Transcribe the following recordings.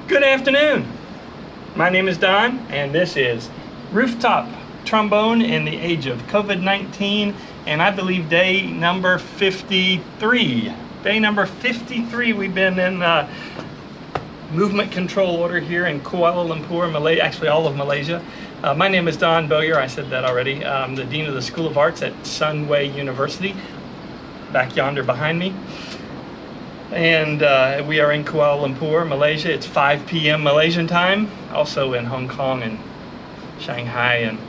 Good afternoon. My name is Don, and this is Rooftop Trombone in the age of COVID-19, and I believe day number 53. Day number 53, we've been in movement control order here in Kuala Lumpur, Malaysia, actually all of Malaysia. My name is Don Bowyer, I said that already. I'm the Dean of the School of Arts at Sunway University, back yonder behind me. And we are in Kuala Lumpur, Malaysia. It's 5 p.m. Malaysian time, also in Hong Kong and Shanghai and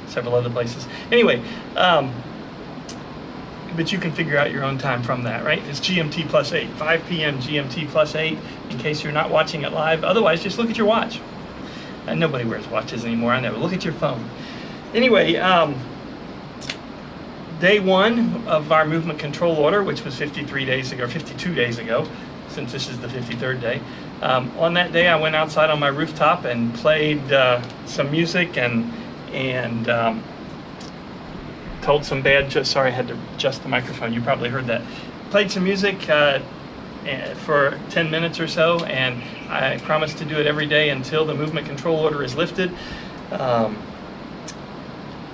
several other places. Anyway, but you can figure out your own time from that, right? It's GMT plus 8, 5 p.m. GMT plus 8, in case you're not watching it live. Otherwise, just look at your watch. Nobody wears watches anymore, I know. Look at your phone. Anyway, day one of our movement control order, which was 52 days ago, since this is the 53rd day. On that day, I went outside on my rooftop and played some music and told some bad jokes. Sorry, I had to adjust the microphone. You probably heard that. Played some music for 10 minutes or so, and I promised to do it every day until the movement control order is lifted.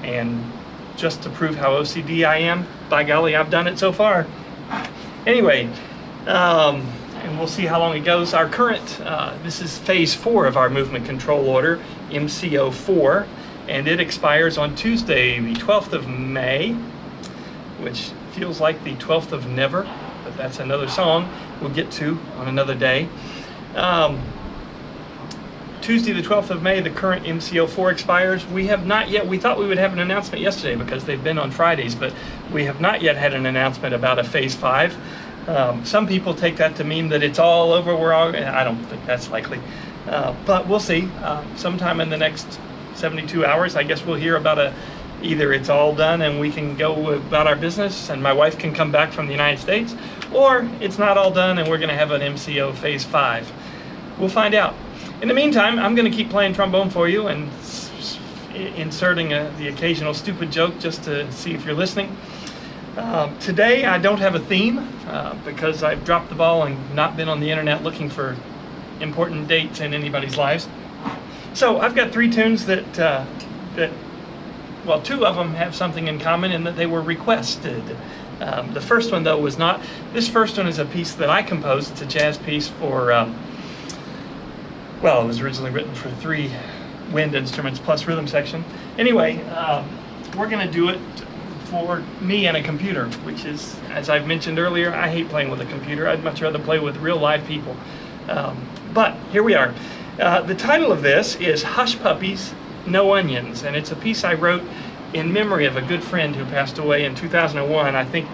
And just to prove how OCD I am, by golly, I've done it so far. Anyway, and we'll see how long it goes. Our current, this is phase 4 of our movement control order, MCO 4, and it expires on Tuesday, the 12th of May, which feels like the 12th of never, but that's another song we'll get to on another day. Tuesday the 12th of May, the current MCO 4 expires. We have not yet, we thought we would have an announcement yesterday because they've been on Fridays, but we have not yet had an announcement about a phase 5. Some people take that to mean that it's all over. I don't think that's likely, but we'll see. Sometime in the next 72 hours, I guess we'll hear about either it's all done and we can go about our business and my wife can come back from the United States, or it's not all done and we're going to have an MCO phase 5. We'll find out. In the meantime, I'm going to keep playing trombone for you and inserting the occasional stupid joke just to see if you're listening. Today I don't have a theme because I've dropped the ball and not been on the internet looking for important dates in anybody's lives. So I've got 3 tunes that well, 2 of them have something in common in that they were requested. The first one, though, was not. This first one is a piece that I composed. It's a jazz piece for well, it was originally written for 3 wind instruments plus rhythm section. Anyway, we're going to do it for me and a computer, which is, as I've mentioned earlier, I hate playing with a computer. I'd much rather play with real live people. But here we are. The title of this is Hush Puppies, No Onions, and it's a piece I wrote in memory of a good friend who passed away in 2001. I think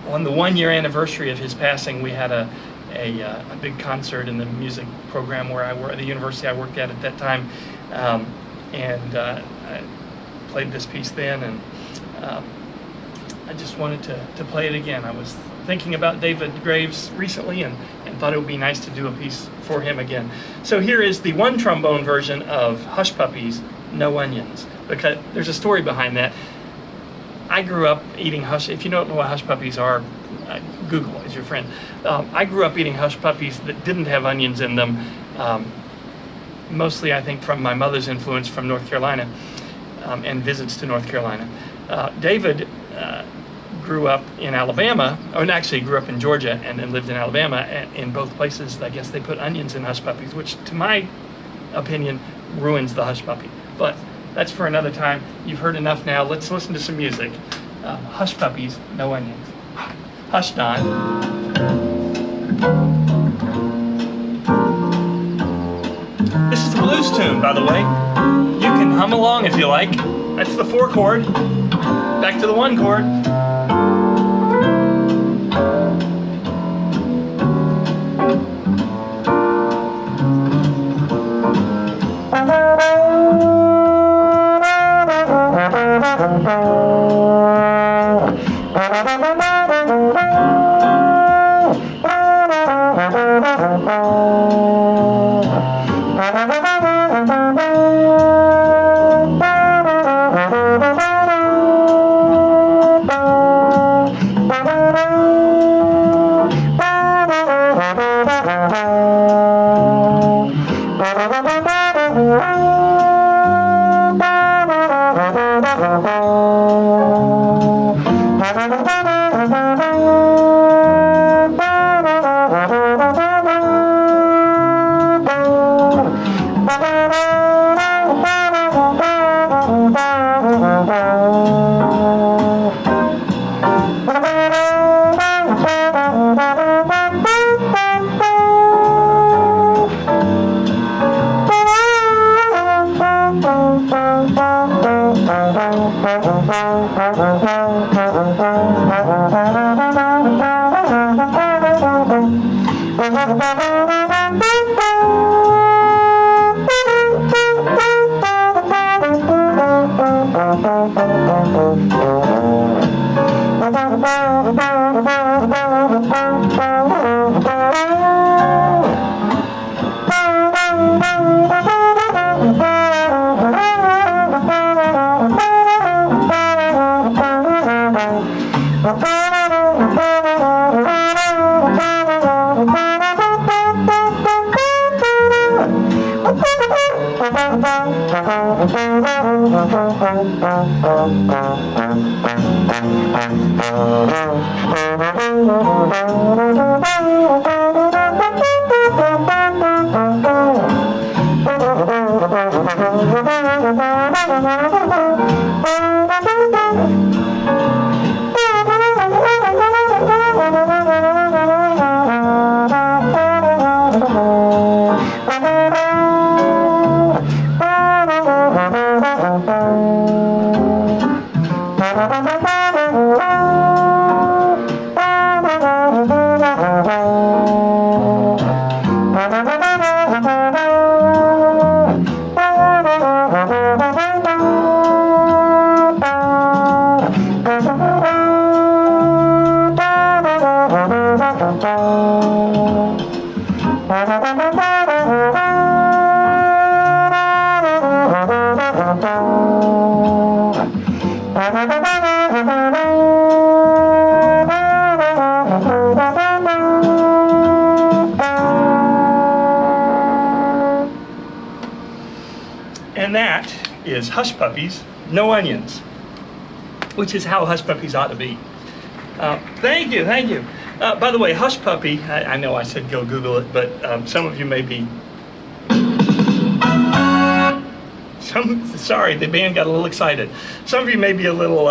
on the 1-year anniversary of his passing, we had a big concert in the music program where I worked, the university I worked at that time, and I played this piece then, and I just wanted to play it again. I was thinking about David Graves recently and thought it would be nice to do a piece for him again. So here is the 1 trombone version of Hush Puppies, No Onions, because there's a story behind that. I grew up eating if you don't know what hush puppies are, Google is your friend. I grew up eating hush puppies that didn't have onions in them, mostly I think from my mother's influence from North Carolina and visits to North Carolina. David grew up in Alabama, or actually grew up in Georgia and then lived in Alabama. And in both places, I guess they put onions in hush puppies, which to my opinion ruins the hush puppy. But that's for another time. You've heard enough now. Let's listen to some music. Hush Puppies, No Onions. Hush, Don. This is a blues tune, by the way. You can hum along if you like. That's the 4 chord. Back to the 1 chord. And that is Hush Puppies, No Onions, which is how Hush Puppies ought to be. Thank you, thank you. By the way, Hush Puppy, I know I said go Google it, but some of you may be... Sorry, the band got a little excited. Some of you may be a little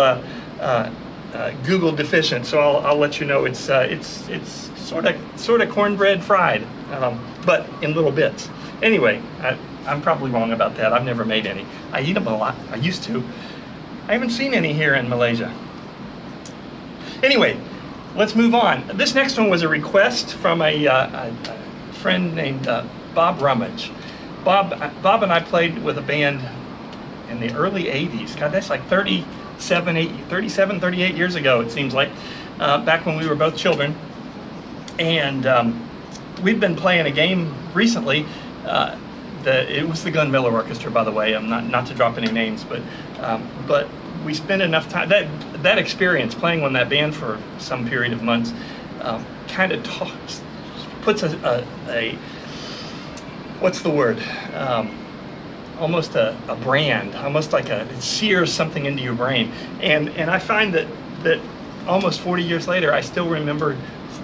Google deficient, so I'll let you know it's sort of cornbread fried, but in little bits. Anyway, I'm probably wrong about that. I've never made any. I eat them a lot. I used to. I haven't seen any here in Malaysia. Anyway, let's move on. This next one was a request from a friend named Bob Rummage. Bob and I played with a band in the early 80s. God, that's like 38 years ago, it seems like, back when we were both children. And we've been playing a game recently. It was the Glenn Miller Orchestra, by the way. I'm not to drop any names, but we spent enough time. That experience playing on that band for some period of months kind of puts a what's the word? Almost a brand, almost like it sears something into your brain. And I find that almost 40 years later, I still remember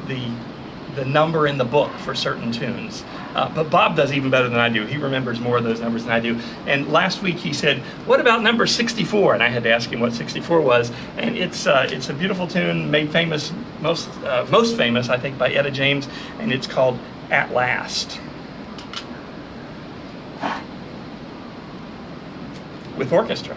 the number in the book for certain tunes. But Bob does even better than I do. He remembers more of those numbers than I do. And last week he said, "What about number 64?" And I had to ask him what 64 was. And it's a beautiful tune made famous, most famous, I think, by Etta James, and it's called "At Last," with orchestra.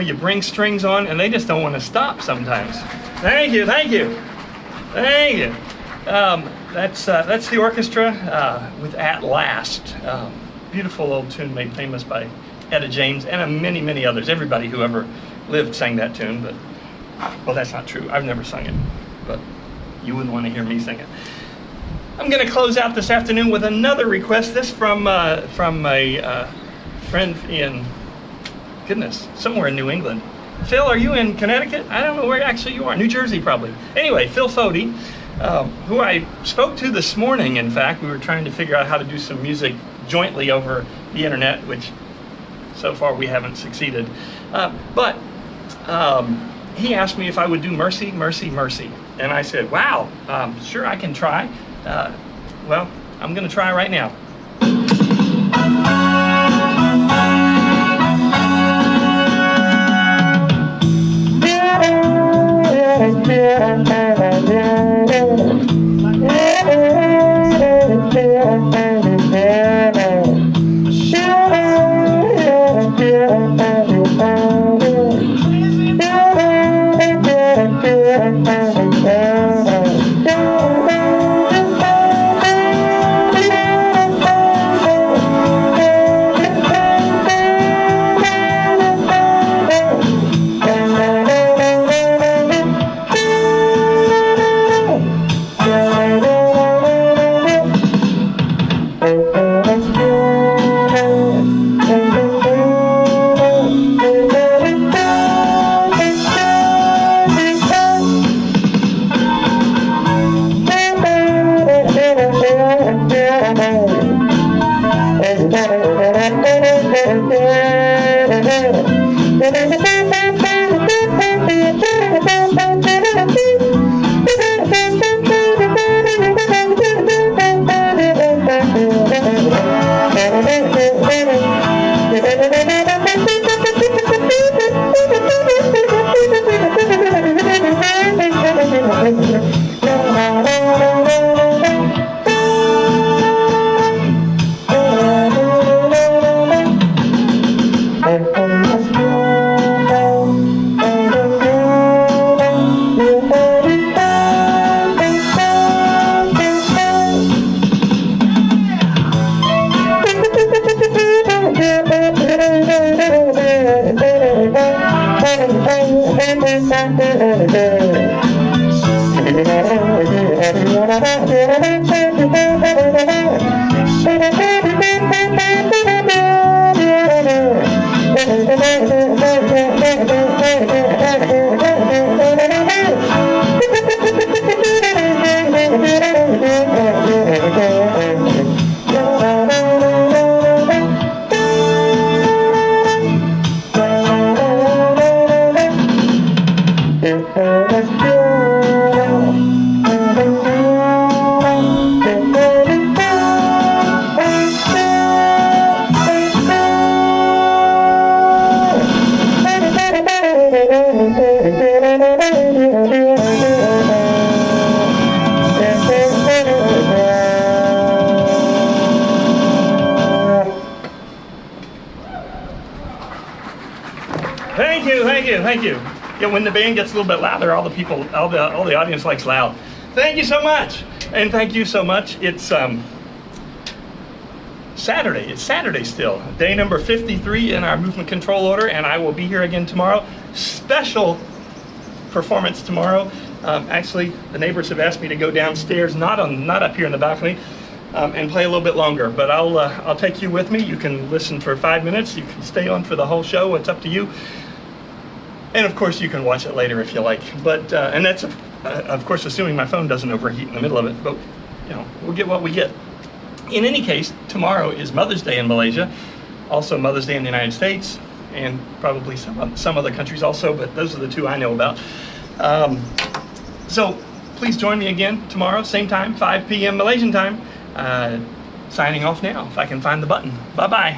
You bring strings on and they just don't want to stop sometimes. Thank you, thank you, thank you. That's the orchestra with At Last. Beautiful old tune made famous by Etta James and many, many others. Everybody who ever lived sang that tune, but, well, that's not true. I've never sung it, but you wouldn't want to hear me sing it. I'm going to close out this afternoon with another request. This from a friend in, goodness, somewhere in New England. Phil, are you in Connecticut? I don't know where actually you are. New Jersey, probably. Anyway, Phil Fody, who I spoke to this morning, in fact. We were trying to figure out how to do some music jointly over the internet, which so far we haven't succeeded. But he asked me if I would do Mercy, Mercy, Mercy. And I said, wow, sure, I can try. Well, I'm going to try right now. Thank you. Yeah, when the band gets a little bit louder, all the audience likes loud. Thank you so much. And thank you so much. It's Saturday. It's Saturday still. Day number 53 in our movement control order, and I will be here again tomorrow. Special performance tomorrow. Actually, the neighbors have asked me to go downstairs, not up here in the balcony, and play a little bit longer. But I'll take you with me. You can listen for 5 minutes. You can stay on for the whole show. It's up to you. And of course, you can watch it later if you like. But and that's of course assuming my phone doesn't overheat in the middle of it. But you know, we'll get what we get. In any case, tomorrow is Mother's Day in Malaysia, also Mother's Day in the United States, and probably some other countries also. But those are the two I know about. So please join me again tomorrow, same time, 5 p.m. Malaysian time. Signing off now, if I can find the button. Bye-bye.